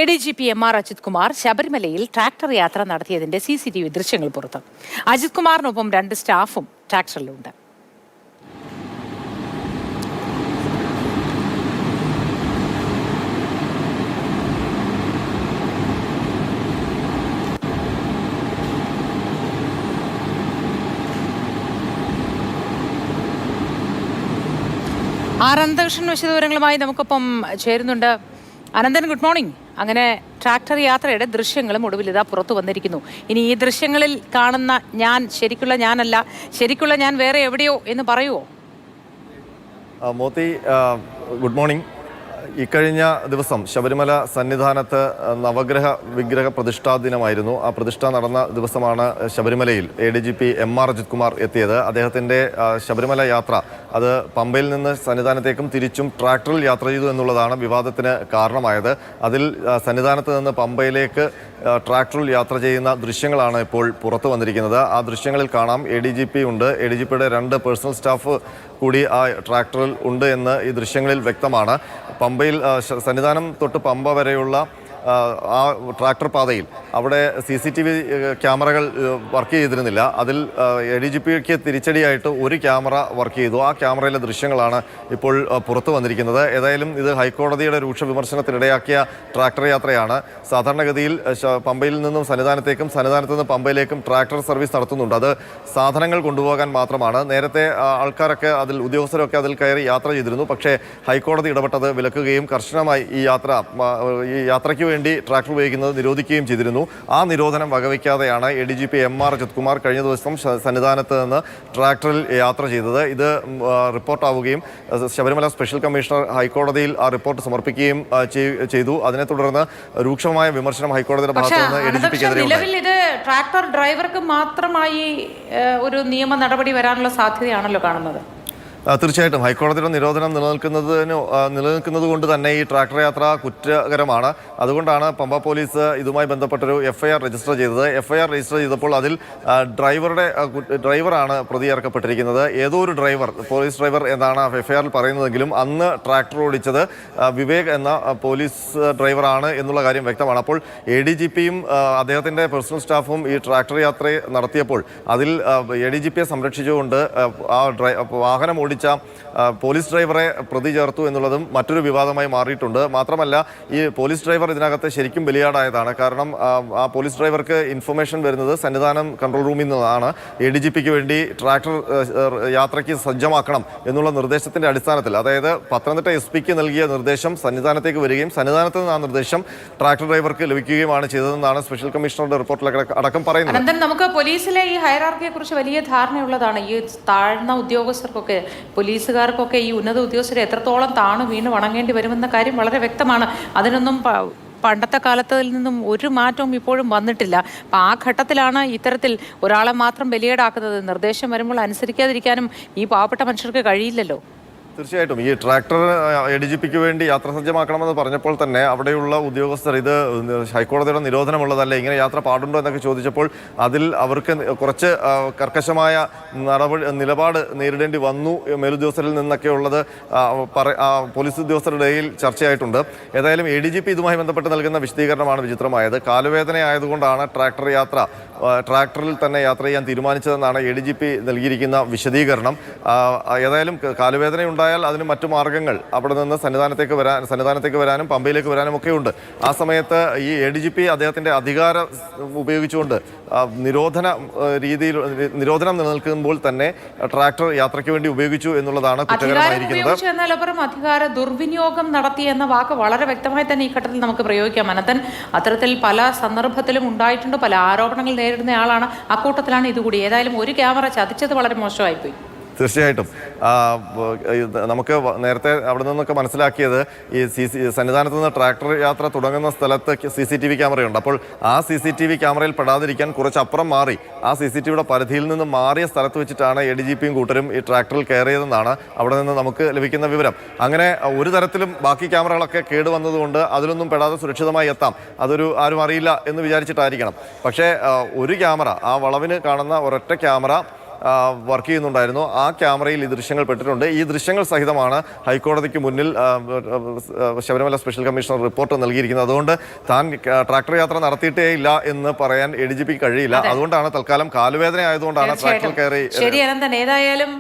ADGP MR Ajith Kumar ശബരിമലയിൽ tractor യാത്ര നടത്തിയതിന്റെ CCTV ദൃശ്യങ്ങൾ പുറത്ത്. അജിത് കുമാറിനൊപ്പം 2 സ്റ്റാഫും ട്രാക്ടറിലുണ്ട്. അനന്തകൃഷ്ണൻ വിശദവിവരങ്ങളുമായി നമുക്കൊപ്പം ചേരുന്നുണ്ട്. Ananthan, good morning. അങ്ങനെ ട്രാക്ടർ യാത്രയുടെ ദൃശ്യങ്ങളും ഒടുവിൽ ഇതാ പുറത്തു വന്നിരിക്കുന്നു. ഇനി ഈ ദൃശ്യങ്ങളിൽ കാണുന്ന ഞാൻ ശരിക്കുള്ള ഞാനല്ല, ശരിക്കുള്ള ഞാൻ വേറെ എവിടെയോ എന്ന് പറയുമോ? Moti, good morning. ഇക്കഴിഞ്ഞ ദിവസം ശബരിമല സന്നിധാനത്ത് നവഗ്രഹ വിഗ്രഹ പ്രതിഷ്ഠാ ദിനമായിരുന്നു. ആ പ്രതിഷ്ഠ നടന്ന ദിവസമാണ് ശബരിമലയിൽ ADGP MR അജിത് കുമാർ എത്തിയത്. അദ്ദേഹത്തിൻ്റെ ശബരിമല യാത്ര അത് പമ്പയിൽ നിന്ന് സന്നിധാനത്തേക്കും തിരിച്ചും ട്രാക്ടറിൽ യാത്ര ചെയ്തു എന്നുള്ളതാണ് വിവാദത്തിന് കാരണമായത്. അതിൽ സന്നിധാനത്ത് നിന്ന് പമ്പയിലേക്ക് ട്രാക്ടറിൽ യാത്ര ചെയ്യുന്ന ദൃശ്യങ്ങളാണ് ഇപ്പോൾ പുറത്തു വന്നിരിക്കുന്നത്. ആ ദൃശ്യങ്ങളിൽ കാണാം ADGP ഉണ്ട്, ADGPയുടെ 2 പേഴ്സണൽ സ്റ്റാഫ് കൂടി ആ ട്രാക്ടറിൽ ഉണ്ട് എന്ന് ഈ ദൃശ്യങ്ങളിൽ വ്യക്തമാണ്. പമ്പയിൽ സന്നിധാനം തൊട്ട് പമ്പ വരെയുള്ള ആ ട്രാക്ടർ പാതയിൽ അവിടെ CCTV ക്യാമറകൾ വർക്ക് ചെയ്തിരുന്നില്ല. അതിൽ ADGPക്ക് തിരിച്ചടിയായിട്ട് ഒരു ക്യാമറ വർക്ക് ചെയ്തു. ആ ക്യാമറയിലെ ദൃശ്യങ്ങളാണ് ഇപ്പോൾ പുറത്തു വന്നിരിക്കുന്നത്. ഏതായാലും ഇത് ഹൈക്കോടതിയുടെ രൂക്ഷ വിമർശനത്തിനിടയാക്കിയ ട്രാക്ടർ യാത്രയാണ്. സാധാരണഗതിയിൽ പമ്പയിൽ നിന്നും സന്നിധാനത്തേക്കും സന്നിധാനത്ത് നിന്ന് പമ്പയിലേക്കും ട്രാക്ടർ സർവീസ് നടത്തുന്നുണ്ട്. അത് സാധനങ്ങൾ കൊണ്ടുപോകാൻ മാത്രമാണ്. നേരത്തെ ആൾക്കാരൊക്കെ ഉദ്യോഗസ്ഥരൊക്കെ അതിൽ കയറി യാത്ര ചെയ്തിരുന്നു. പക്ഷേ ഹൈക്കോടതി ഇടപെട്ടത് വിലക്കുകയും കർശനമായി ഈ യാത്രയ്ക്ക് വേണ്ടി ട്രാക്ടർ ഉപയോഗിക്കുന്നത് നിരോധിക്കുകയും ചെയ്തിരുന്നു. ആ നിരോധനം വകവയ്ക്കാതെയാണ് ADGP MR അജിത് കുമാർ കഴിഞ്ഞ ദിവസം സന്നിധാനത്ത് നിന്ന് ട്രാക്ടറിൽ യാത്ര ചെയ്തത്. ഇത് റിപ്പോർട്ടാവുകയും ശബരിമല സ്പെഷ്യൽ കമ്മീഷണർ ഹൈക്കോടതിയിൽ ആ റിപ്പോർട്ട് സമർപ്പിക്കുകയും ചെയ്തു. അതിനെ തുടർന്ന് രൂക്ഷമായ വിമർശനം ഹൈക്കോടതിയുടെ ഭാഗത്ത് നിന്ന് ADGPക്കെതിരെ നിലവിൽ ഇത് ട്രാക്ടർ ഡ്രൈവർക്ക് മാത്രമായി ഒരു നിയമ നടപടി വരാനുള്ള സാധ്യതയാണല്ലോ കാണുന്നത്. തീർച്ചയായിട്ടും ഹൈക്കോടതിയുടെ നിരോധനം നിലനിൽക്കുന്നത് കൊണ്ട് തന്നെ ഈ ട്രാക്ടർ യാത്ര കുറ്റകരമാണ്. അതുകൊണ്ടാണ് പമ്പ പോലീസ് ഇതുമായി ബന്ധപ്പെട്ടൊരു FIR രജിസ്റ്റർ ചെയ്തത്. FIR രജിസ്റ്റർ ചെയ്തപ്പോൾ അതിൽ ഡ്രൈവറാണ് പ്രതി ചേർക്കപ്പെട്ടിരിക്കുന്നത്. ഏതോ ഒരു പോലീസ് ഡ്രൈവർ എന്നാണ് FIRൽ പറയുന്നതെങ്കിലും അന്ന് ട്രാക്ടർ ഓടിച്ചത് വിവേക് എന്ന പോലീസ് ഡ്രൈവറാണ് എന്നുള്ള കാര്യം വ്യക്തമാണ്. അപ്പോൾ ADGPയും അദ്ദേഹത്തിൻ്റെ പേഴ്സണൽ സ്റ്റാഫും ഈ ട്രാക്ടർ യാത്ര നടത്തിയപ്പോൾ അതിൽ ADGPയെ സംരക്ഷിച്ചുകൊണ്ട് ആ വാഹനം ഓടിച്ച പോലീസ് ഡ്രൈവറെ പ്രതി ചേർത്തു എന്നുള്ളതും മറ്റൊരു വിവാദമായി മാറിയിട്ടുണ്ട്. മാത്രമല്ല ഈ പോലീസ് ഡ്രൈവർ ഇതിനകത്ത് ശരിക്കും ബലിയാടായതാണ്. കാരണം ആ പോലീസ് ഡ്രൈവർക്ക് ഇൻഫർമേഷൻ വരുന്നത് സന്നിധാനം കൺട്രോൾ റൂമിൽ നിന്നാണ്. ADGPക്ക് വേണ്ടി ട്രാക്ടർ യാത്രയ്ക്ക് സജ്ജമാക്കണം എന്നുള്ള നിർദ്ദേശത്തിൻ്റെ അടിസ്ഥാനത്തിൽ, അതായത് പത്തനംതിട്ട SPക്ക് നൽകിയ നിർദ്ദേശം സന്നിധാനത്തേക്ക് വരികയും സന്നിധാനത്ത് നിന്ന് ആ നിർദ്ദേശം ട്രാക്ടർ ഡ്രൈവർക്ക് ലഭിക്കുകയുമാണ് ചെയ്തതെന്നാണ് സ്പെഷ്യൽ കമ്മീഷണറുടെ റിപ്പോർട്ടിൽ അടക്കം പറയുന്നത്. നമുക്ക് പോലീസിലെ ഈ ഹൈറാർക്കിയെ കുറിച്ച് വലിയ ധാരണയുള്ളതാണ്. ഈ താഴ്ന്ന ഉദ്യോഗസ്ഥർക്കൊക്കെ, പോലീസുകാർക്കൊക്കെ ഈ ഉന്നത ഉദ്യോഗസ്ഥരെ എത്രത്തോളം താണു വീണ് വണങ്ങേണ്ടി വരുമെന്ന കാര്യം വളരെ വ്യക്തമാണ്. അതിനൊന്നും പണ്ടത്തെ കാലത്തിൽ നിന്നും ഒരു മാറ്റവും ഇപ്പോഴും വന്നിട്ടില്ല. അപ്പം ആ ഘട്ടത്തിലാണ് ഇത്തരത്തിൽ ഒരാളെ മാത്രം ബലിയേടാക്കുന്നത്. നിർദ്ദേശം വരുമ്പോൾ അനുസരിക്കാതിരിക്കാനും ഈ പാവപ്പെട്ട മനുഷ്യർക്ക് കഴിയില്ലല്ലോ. തീർച്ചയായിട്ടും ഈ ട്രാക്ടർ ADGPക്ക് വേണ്ടി യാത്ര സജ്ജമാക്കണമെന്ന് പറഞ്ഞപ്പോൾ തന്നെ അവിടെയുള്ള ഉദ്യോഗസ്ഥർ ഇത് ഹൈക്കോടതിയുടെ നിരോധനമുള്ളതല്ല, ഇങ്ങനെ യാത്ര പാടുണ്ടോ എന്നൊക്കെ ചോദിച്ചപ്പോൾ അതിൽ അവർക്ക് കുറച്ച് കർക്കശമായ നിലപാട് നേരിടേണ്ടി വന്നു മേലുദ്യോഗസ്ഥരിൽ നിന്നൊക്കെ ഉള്ളത് പോലീസ് ഉദ്യോഗസ്ഥരുടെ ഇടയിൽ ചർച്ചയായിട്ടുണ്ട്. ഏതായാലും ADGP ഇതുമായി ബന്ധപ്പെട്ട് നൽകുന്ന വിശദീകരണമാണ് വിചിത്രമായത്. കാലുവേദന ആയതുകൊണ്ടാണ് ട്രാക്ടറിൽ തന്നെ യാത്ര ചെയ്യാൻ തീരുമാനിച്ചതെന്നാണ് ADGP നൽകിയിരിക്കുന്ന വിശദീകരണം. ഏതായാലും കാലുവേദനയുണ്ടായ അതിന് മറ്റു മാർഗങ്ങൾ അവിടെ നിന്ന് സന്നിധാനത്തേക്ക് വരാനും പമ്പയിലേക്ക് വരാനും ഒക്കെ ഉണ്ട്. ആ സമയത്ത് ഈ ADGP അദ്ദേഹത്തിന്റെ അധികാരം ഉപയോഗിച്ചുകൊണ്ട് നിരോധനം നിലനിൽക്കുമ്പോൾ തന്നെ ട്രാക്ടർ യാത്രയ്ക്ക് വേണ്ടി ഉപയോഗിച്ചു എന്നുള്ളതാണ് കുറ്റകരമായിരിക്കുന്നത്. എന്നാലപ്പുറം അധികാര ദുർവിനിയോഗം നടത്തി എന്ന വാക്ക് വളരെ വ്യക്തമായി തന്നെ ഈ ഘട്ടത്തിൽ നമുക്ക് പ്രയോഗിക്കാം. അനന്തൻ, അത്തരത്തിൽ പല സന്ദർഭത്തിലും ഉണ്ടായിട്ടുണ്ട്. പല ആരോപണങ്ങൾ നേരിടുന്ന ആളാണ്. അക്കൂട്ടത്തിലാണ് ഇതുകൂടി. ഏതായാലും ഒരു ക്യാമറ ചതിച്ചത് വളരെ മോശമായിപ്പോയി. തീർച്ചയായിട്ടും നമുക്ക് നേരത്തെ അവിടെ നിന്നൊക്കെ മനസ്സിലാക്കിയത് ഈ സന്നിധാനത്ത് നിന്ന് ട്രാക്ടർ യാത്ര തുടങ്ങുന്ന സ്ഥലത്ത് CCTV ക്യാമറയുണ്ട്. അപ്പോൾ ആ CCTV ക്യാമറയിൽ പെടാതിരിക്കാൻ കുറച്ചപ്പുറം മാറി ആ CCTVയുടെ പരിധിയിൽ നിന്ന് മാറിയ സ്ഥലത്ത് വെച്ചിട്ടാണ് ADGPയും കൂട്ടരും ഈ ട്രാക്ടറിൽ കയറിയതെന്നാണ് അവിടെ നിന്ന് നമുക്ക് ലഭിക്കുന്ന വിവരം. അങ്ങനെ ഒരു തരത്തിലും ബാക്കി ക്യാമറകളൊക്കെ കേടുവന്നതുകൊണ്ട് അതിലൊന്നും പെടാതെ സുരക്ഷിതമായി എത്താം, ആരും അറിയില്ല എന്ന് വിചാരിച്ചിട്ടായിരിക്കണം. പക്ഷേ ഒരു ക്യാമറ, ആ വളവിന് കാണുന്ന ഒരൊറ്റ ക്യാമറ വർക്ക് ചെയ്യുന്നുണ്ടായിരുന്നു. ആ ക്യാമറയിൽ ഈ ദൃശ്യങ്ങൾ പെട്ടിട്ടുണ്ട്. ഈ ദൃശ്യങ്ങൾ സഹിതമാണ് ഹൈക്കോടതിക്ക് മുന്നിൽ ശബരിമല സ്പെഷ്യൽ കമ്മീഷണർ റിപ്പോർട്ട് നൽകിയിരിക്കുന്നത്. അതുകൊണ്ട് താൻ ട്രാക്ടർ യാത്ര നടത്തിയിട്ടേ ഇല്ല എന്ന് പറയാൻ ADGP കഴിയില്ല. അതുകൊണ്ടാണ് തൽക്കാലം കാലുവേദന ആയതുകൊണ്ടാണ് ട്രാക്ടർ കയറി. ശരി അനന്തൻ, ഏതായാലും